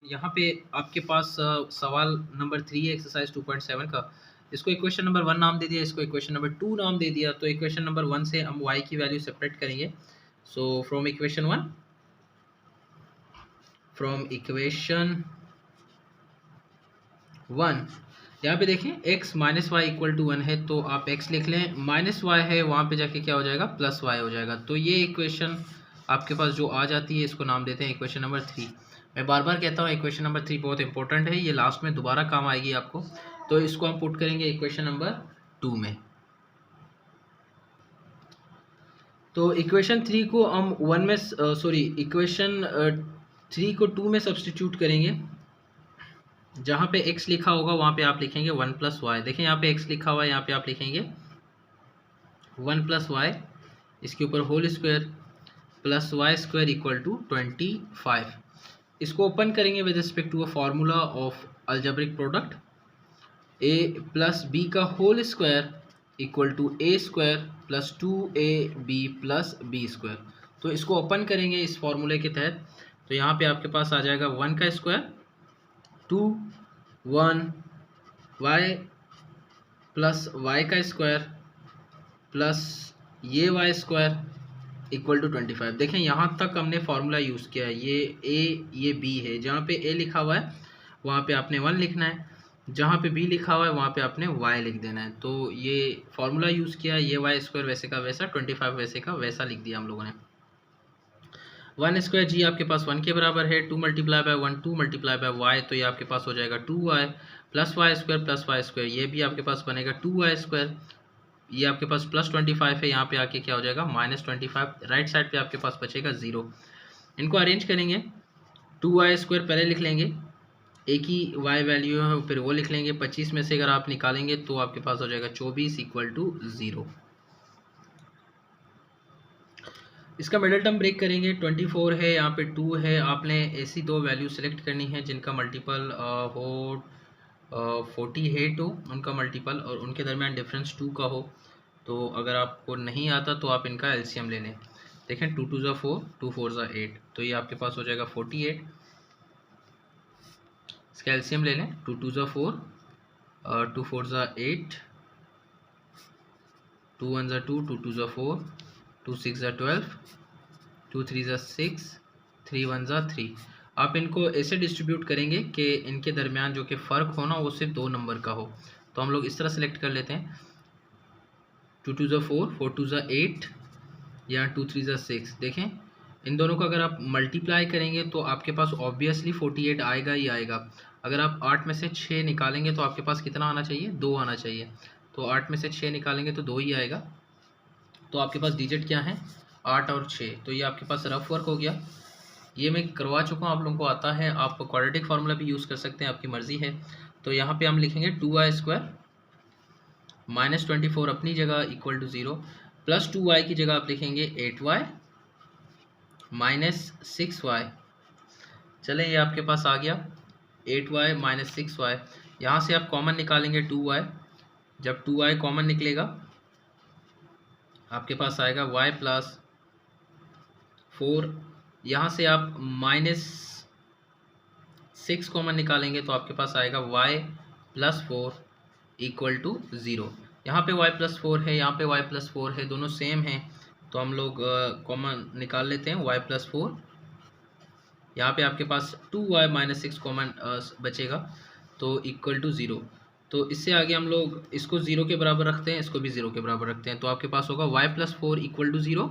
यहाँ पे आपके पास सवाल नंबर 3 है एक्सरसाइज 2.7 का। इसको इक्वेशन नंबर 1 नाम दे दिया, इसको इक्वेशन नंबर 2 नाम दे दिया। तो इक्वेशन नंबर 1 से हम y की वैल्यू सेपरेट करेंगे। सो फ्रॉम इक्वेशन 1 यहाँ पे देखें x minus Y equal to 1 है, तो आप x लिख लें, माइनस वाई है वहाँ पे जाके क्या हो जाएगा, प्लस वाई हो जाएगा। तो ये इक्वेशन आपके पास जो आ जाती है इसको नाम देते हैं इक्वेशन नंबर 3। मैं बार बार कहता हूँ इक्वेशन नंबर 3 बहुत इंपॉर्टेंट है, ये लास्ट में दोबारा काम आएगी आपको। तो इसको हम पुट करेंगे इक्वेशन नंबर 2 में। तो इक्वेशन 3 को हम 1 में इक्वेशन 3 को 2 में सब्सटीट्यूट करेंगे। जहाँ पे x लिखा होगा वहाँ पे आप लिखेंगे 1 प्लस वाई। देखिए यहाँ पे x लिखा हुआ है, यहाँ पे आप लिखेंगे 1 प्लस वाई, इसके ऊपर whole square plus Y square equal to 25। इसको ओपन करेंगे with respect to a formula of algebraic product, a plus b का whole square equal to a square plus 2ab plus b square. तो इसको open करेंगे इस फार्मूले के तहत, तो यहाँ पे आपके पास आ जाएगा 1 का स्क्वायर 2 1 y प्लस वाई का स्क्वायर प्लस ये वाई स्क्वायर इक्वल टू 25। देखें यहाँ तक हमने फार्मूला यूज़ किया है, ये a ये b है। जहाँ पे a लिखा हुआ है वहाँ पे आपने 1 लिखना है, जहाँ पे b लिखा हुआ है वहाँ पे आपने y लिख देना है। तो ये फार्मूला यूज़ किया, ये वाई स्क्वायर वैसे का वैसा, 25 वैसे का वैसा लिख दिया हम लोगों ने। 1 स्क्वायर जी आपके पास 1 के बराबर है, 2 multiply by 1 2 multiply by Y, तो ये आपके पास हो जाएगा 2y plus Y square plus Y square, ये भी आपके पास बनेगा 2y स्क्वायर। ये आपके पास प्लस 25 है, यहाँ पे आके क्या हो जाएगा माइनस 25। राइट साइड पे आपके पास बचेगा 0। इनको अरेंज करेंगे, 2y स्क्वायर पहले लिख लेंगे, एक ही y वैल्यू है फिर वो लिख लेंगे। 25 में से अगर आप निकालेंगे तो आपके पास हो जाएगा 24 इक्वल टू 0। इसका मिडल टर्म ब्रेक करेंगे, 24 है, यहाँ पे 2 है। आपने ऐसी दो वैल्यू सेलेक्ट करनी है जिनका मल्टीपल हो 48 हो, उनका मल्टीपल, और उनके दरमियान डिफरेंस 2 का हो। तो अगर आपको नहीं आता तो आप इनका एलसीएम ले लें। देखें 2 2 ज़ा 4, 2 4 ज़ा 8, तो ये आपके पास हो जाएगा 48। इसका एलसीएम ले लें, 2 2 ज़ा 4, 2 4 ज़ा 8, 2 1 ज़ा 2, 2 2 ज़ा 4, 2 6 ज़ा 12, 2 3 ज़ा 6, 3 1 ज़ा 3। आप इनको ऐसे डिस्ट्रीब्यूट करेंगे कि इनके दरमियान जो कि फ़र्क हो ना वो सिर्फ 2 नंबर का हो। तो हम लोग इस तरह सेलेक्ट कर लेते हैं, 2 2 ज़ा 4, 4 2 ज़ा 8 या 2 3 ज़ा 6। देखें इन दोनों को अगर आप मल्टीप्लाई करेंगे तो आपके पास ऑब्वियसली 48 आएगा ही आएगा। अगर आप 8 में से 6 निकालेंगे तो आपके पास कितना आना चाहिए, 2 आना चाहिए। तो 8 में से 6 निकालेंगे तो 2 ही आएगा। तो आपके पास डिजिट क्या है, 8 और 6। तो ये आपके पास रफ वर्क हो गया, ये मैं करवा चुका हूँ, आप लोगों को आता है। आप क्वाड्रेटिक फार्मूला भी यूज़ कर सकते हैं, आपकी मर्ज़ी है। तो यहाँ पे हम लिखेंगे 2y स्क्वायर माइनस 24 अपनी जगह इक्वल टू 0, प्लस 2y की जगह आप लिखेंगे 8y माइनस 6y। चलें ये आपके पास आ गया 8y माइनस 6y। यहाँ से आप कॉमन निकालेंगे 2y, जब 2y कॉमन निकलेगा आपके पास आएगा y प्लस 4। यहाँ से आप माइनस 6 कॉमन निकालेंगे तो आपके पास आएगा y प्लस 4 इक्वल टू 0। यहाँ पे y प्लस 4 है, यहाँ पे y प्लस 4 है, दोनों सेम हैं। तो हम लोग कॉमन निकाल लेते हैं, y प्लस 4। यहाँ पे आपके पास 2y माइनस 6 कॉमन बचेगा तो इक्वल टू 0। तो इससे आगे हम लोग इसको 0 के बराबर रखते हैं, इसको भी 0 के बराबर रखते हैं। तो आपके पास होगा y plus 4 equal to 0,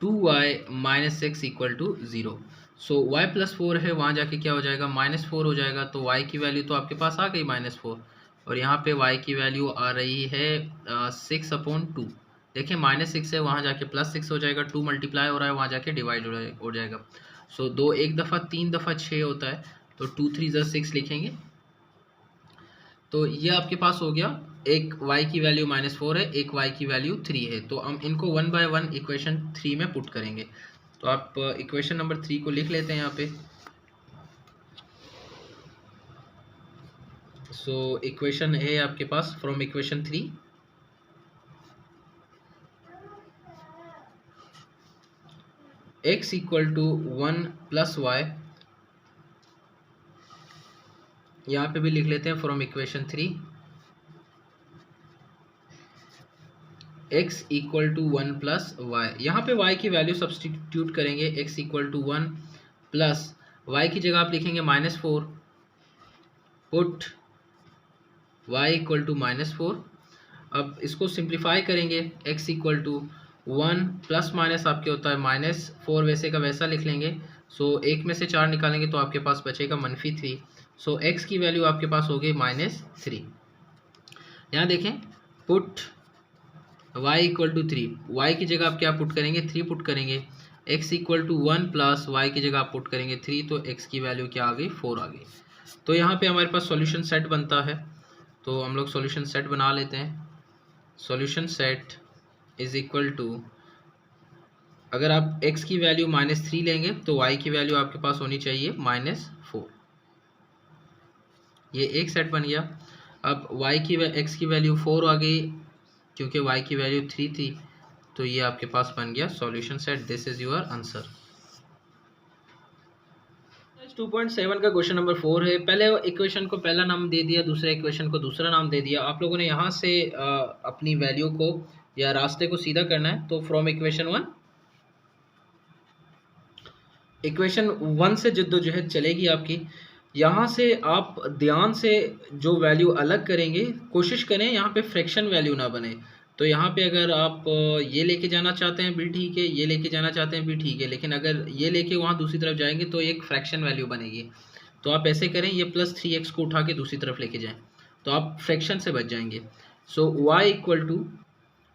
2y minus 6 equal to 0। So y plus 4 है, वहाँ जाके क्या हो जाएगा माइनस 4 हो जाएगा। तो y की वैल्यू तो आपके पास आ गई माइनस 4, और यहाँ पे y की वैल्यू आ रही है 6/2। देखिए माइनस 6 है, वहाँ जाके प्लस 6 हो जाएगा, 2 मल्टीप्लाई हो रहा है, वहाँ जाके डिवाइड हो जाएगा। सो 2 एक दफ़ा 3 दफ़ा 6 होता है, तो 2 3 ज़ा 6 लिखेंगे। तो ये आपके पास हो गया, एक y की वैल्यू माइनस 4 है, एक y की वैल्यू 3 है। तो हम इनको 1 बाय 1 इक्वेशन 3 में पुट करेंगे। तो आप इक्वेशन नंबर 3 को लिख लेते हैं यहाँ पे। सो इक्वेशन है आपके पास from equation 3, x equal to 1 plus y यहाँ पे भी लिख लेते हैं from equation 3 x equal to 1 plus y. यहाँ पे y की वैल्यू सब्सटीट्यूट करेंगे, x equal to 1 plus y की जगह आप लिखेंगे -4, पुट y इक्वल टू -4। अब इसको सिंप्लीफाई करेंगे, x equal to 1 plus minus आपके होता है -4, वैसे का वैसा लिख लेंगे। सो एक में से 4 निकालेंगे तो आपके पास बचेगा -3। सो x की वैल्यू आपके पास हो गई -3। यहाँ देखें, put y equal to 3, y की जगह आप क्या पुट करेंगे, 3 पुट करेंगे। x equal to 1 plus y की जगह आप पुट करेंगे 3, तो x की वैल्यू क्या आ गई, 4 आ गई। तो यहाँ पे हमारे पास सॉल्यूशन सेट बनता है, तो हम लोग सॉल्यूशन सेट बना लेते हैं। Solution set is equal to, अगर आप x की वैल्यू -3 लेंगे तो y की वैल्यू आपके पास होनी चाहिए -4। ये एक सेट बन गया। अब x की वैल्यू 4 आ गई, क्योंकि y की वैल्यू 3 थी, तो ये आपके पास बन गया solution set. This is your answer. 2.7 का क्वेश्चन नंबर 4 है। पहले इक्वेशन को पहला नाम दे दिया, दूसरे इक्वेशन को दूसरा नाम दे दिया। आप लोगों ने यहाँ से अपनी वैल्यू को या रास्ते को सीधा करना है। तो फ्रॉम इक्वेशन 1 से जद्दोजहद चलेगी आपकी। यहाँ से आप ध्यान से जो वैल्यू अलग करेंगे, कोशिश करें यहाँ पे फ्रैक्शन वैल्यू ना बने। तो यहाँ पे अगर आप ये लेके जाना चाहते हैं भी ठीक है, ये लेके जाना चाहते हैं भी ठीक है, लेकिन अगर ये लेके वहाँ दूसरी तरफ जाएंगे तो एक फ्रैक्शन वैल्यू बनेगी। तो आप ऐसे करें, ये +3x को उठा के दूसरी तरफ लेके जाएं, तो आप फ्रैक्शन से बच जाएंगे। सो y इक्वल टू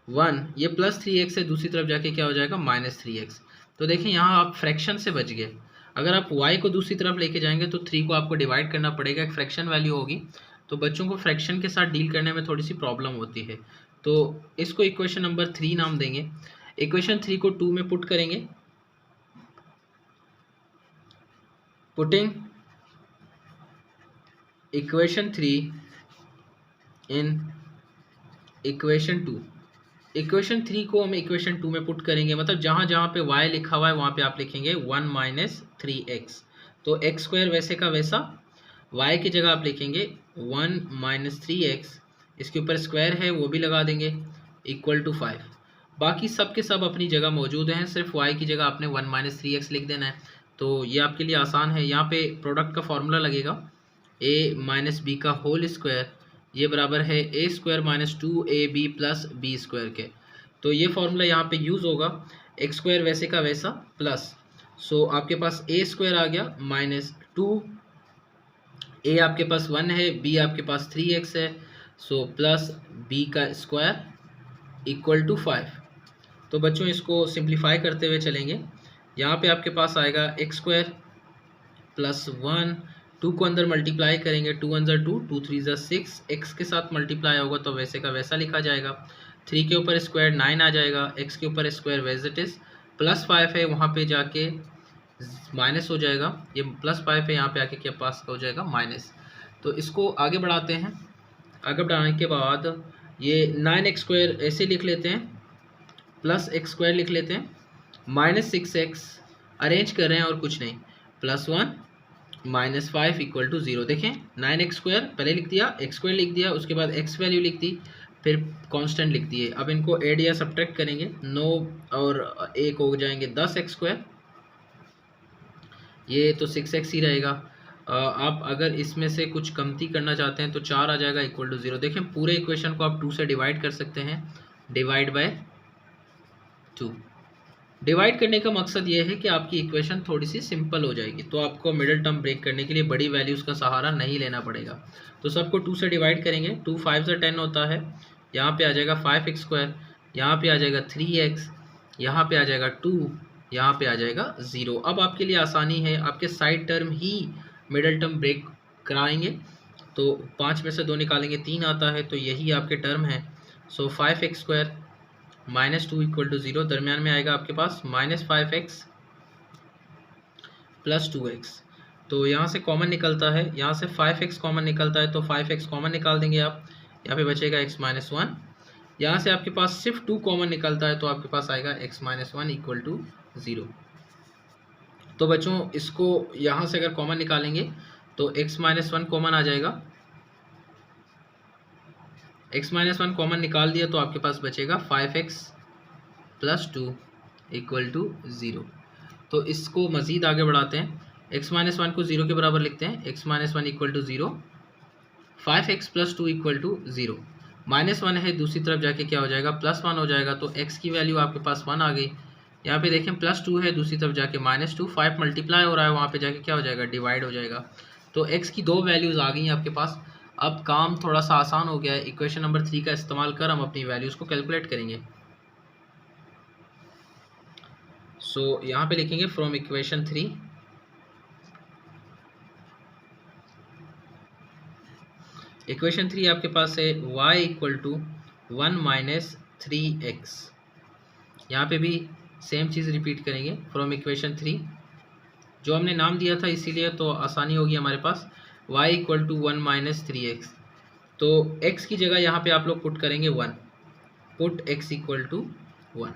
1, ये +3x से दूसरी तरफ जाके क्या हो जाएगा, -3x। तो देखें यहाँ आप फ्रैक्शन से बच गए। अगर आप y को दूसरी तरफ लेके जाएंगे तो 3 को आपको डिवाइड करना पड़ेगा, एक फ्रैक्शन वैल्यू होगी। तो बच्चों को फ्रैक्शन के साथ डील करने में थोड़ी सी प्रॉब्लम होती है, तो इसको इक्वेशन नंबर 3 नाम देंगे। इक्वेशन 3 को 2 में पुट करेंगे। Putting equation 3 in equation 2। Equation 3 को हम इक्वेशन 2 में पुट करेंगे, मतलब जहाँ जहाँ पे y लिखा हुआ है वहाँ पे आप लिखेंगे 1 - 3x। तो x² वैसे का वैसा, y की जगह आप लिखेंगे 1 - 3x, इसके ऊपर स्क्वायर है वो भी लगा देंगे, इक्वल टू 5। बाकी सब के सब अपनी जगह मौजूद हैं, सिर्फ y की जगह आपने 1 - 3x लिख देना है। तो ये आपके लिए आसान है। यहाँ पे प्रोडक्ट का फॉर्मूला लगेगा, a - b का होल स्क्वायर, ये बराबर है a² - 2ab + b² के। तो ये फॉर्मूला यहाँ पे यूज़ होगा, x² वैसे का वैसा प्लस, सो आपके पास a² आ गया -2, a आपके पास 1 है, b आपके पास 3x है, सो प्लस b का स्क्वायर इक्वल टू 5। तो बच्चों इसको सिंप्लीफाई करते हुए चलेंगे। यहाँ पे आपके पास आएगा x² + 1, 2 को अंदर मल्टीप्लाई करेंगे, 2 1 2, 2 3 6, x के साथ मल्टीप्लाई होगा तो वैसे का वैसा लिखा जाएगा। 3 के ऊपर स्क्वायर 9 आ जाएगा, x के ऊपर स्क्वायर वैज इट इज़, +5 है वहाँ पे जाके माइनस हो जाएगा, ये +5 है यहाँ पे आके क्या पास हो जाएगा माइनस। तो इसको आगे बढ़ाते हैं। आगे बढ़ाने के बाद ये 9x² ऐसे लिख लेते हैं, +x² लिख लेते हैं, -6x अरेंज कर रहे हैं और कुछ नहीं, +1 -5 इक्वल टू 0। देखें 9x² पहले लिख दिया, x² लिख दिया, उसके बाद x वैल्यू लिख दी, फिर कांस्टेंट लिख दिए। अब इनको ऐड या सब्ट्रैक्ट करेंगे, 9 और 1 हो जाएंगे 10x², ये तो 6x ही रहेगा। आप अगर इसमें से कुछ कमती करना चाहते हैं तो 4 आ जाएगा इक्वल टू 0। देखें पूरे इक्वेशन को आप 2 से डिवाइड कर सकते हैं, डिवाइड बाय 2। डिवाइड करने का मकसद ये है कि आपकी इक्वेशन थोड़ी सी सिंपल हो जाएगी, तो आपको मिडिल टर्म ब्रेक करने के लिए बड़ी वैल्यूज़ का सहारा नहीं लेना पड़ेगा। तो सबको 2 से डिवाइड करेंगे, 2 5 से 10 होता है, यहाँ पे आ जाएगा 5x², यहाँ पे आ जाएगा 3x, यहाँ पे आ जाएगा 2, यहाँ पे आ जाएगा 0। अब आपके लिए आसानी है, आपके साइड टर्म ही मिडिल टर्म ब्रेक कराएंगे। तो 5 में से 2 निकालेंगे 3 आता है, तो यही आपके टर्म है। सो 5x² -2 इक्वल टू 0, दरमियान में आएगा आपके पास -5x + 2x। तो यहाँ से कॉमन निकलता है, यहाँ से 5x कॉमन निकलता है, तो 5x कॉमन निकाल देंगे आप, यहाँ पे बचेगा x - 1। यहाँ से आपके पास सिर्फ 2 कॉमन निकलता है, तो आपके पास आएगा x - 1 इक्वल टू 0। तो बच्चों इसको यहाँ से अगर कॉमन निकालेंगे तो x माइनस वन कॉमन आ जाएगा, x माइनस वन कॉमन निकाल दिया तो आपके पास बचेगा 5x प्लस 2 इक्वल टू 0। तो इसको मज़ीद आगे बढ़ाते हैं, x माइनस वन को 0 के बराबर लिखते हैं, x minus one equal to 0, 5x plus 2 equal to 0, minus one है दूसरी तरफ जाके क्या हो जाएगा प्लस वन हो जाएगा। तो x की वैल्यू आपके पास 1 आ गई। यहाँ पे देखें प्लस 2 है दूसरी तरफ जाके माइनस 2, 5 मल्टीप्लाई हो रहा है वहाँ पे जाके क्या हो जाएगा डिवाइड हो जाएगा। तो x की दो वैल्यूज़ आ गई हैं आपके पास। अब काम थोड़ा सा आसान हो गया है, इक्वेशन नंबर 3 का इस्तेमाल कर हम अपनी वैल्यूज़ को कैलकुलेट करेंगे। सो यहाँ पे लिखेंगे फ्रॉम इक्वेशन 3 इक्वेशन 3 आपके पास है y equal to 1 minus 3x। यहाँ पे भी सेम चीज़ रिपीट करेंगे, फ्रॉम इक्वेशन 3 जो हमने नाम दिया था इसीलिए तो आसानी होगी हमारे पास, y equal to 1 minus 3x। तो x की जगह यहाँ पे आप लोग पुट करेंगे 1, पुट x इक्वल टू 1।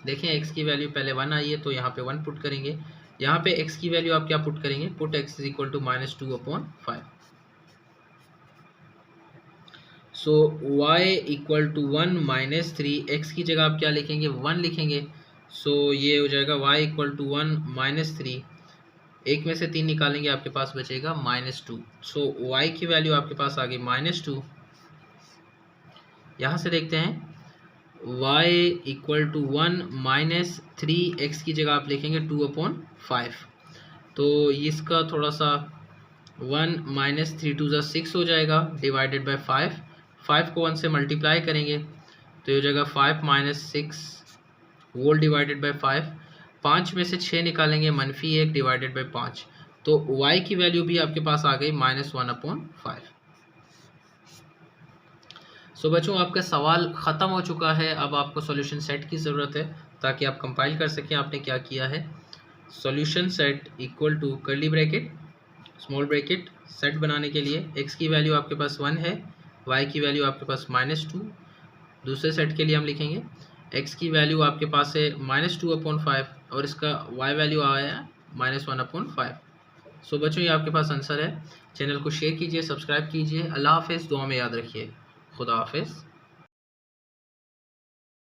देखें x की वैल्यू पहले 1 आई है तो यहाँ पे 1 पुट करेंगे। यहाँ पे x की वैल्यू आप क्या पुट करेंगे, put x equal to minus 2/5। So y equal to 1 minus 3x की जगह आप क्या लिखेंगे 1 लिखेंगे। सो ये हो जाएगा y इक्वल टू 1 माइनस 3, एक में से 3 निकालेंगे आपके पास बचेगा माइनस 2। सो y की वैल्यू आपके पास आ गई माइनस 2। यहाँ से देखते हैं y equal to 1 minus 3x की जगह आप लिखेंगे 2/5। तो इसका थोड़ा सा 1 माइनस 3 टू ज़ा 6 हो जाएगा डिवाइडेड बाई 5, 5 को 1 से मल्टीप्लाई करेंगे तो ये हो जाएगा 5 माइनस 6 होल डिवाइडेड बाई 5, 5 में से 6 निकालेंगे मनफी 1 डिवाइडेड बाई 5। तो y की वैल्यू भी आपके पास आ गई -1/5। सो बच्चों आपका सवाल ख़त्म हो चुका है। अब आपको सॉल्यूशन सेट की ज़रूरत है ताकि आप कंपाइल कर सकें आपने क्या किया है। Solution set equal to curly bracket small bracket, set बनाने के लिए x की वैल्यू आपके पास 1 है, y की वैल्यू आपके पास -2। दूसरे सेट के लिए हम लिखेंगे x की वैल्यू आपके पास है -2/5 और इसका y वैल्यू आया है -1/5। सो बच्चों ये आपके पास आंसर है। चैनल को शेयर कीजिए, सब्सक्राइब कीजिए। अल्लाह हाफ़िज़, दुआ में याद रखिए। खुदा हाफ़िज़।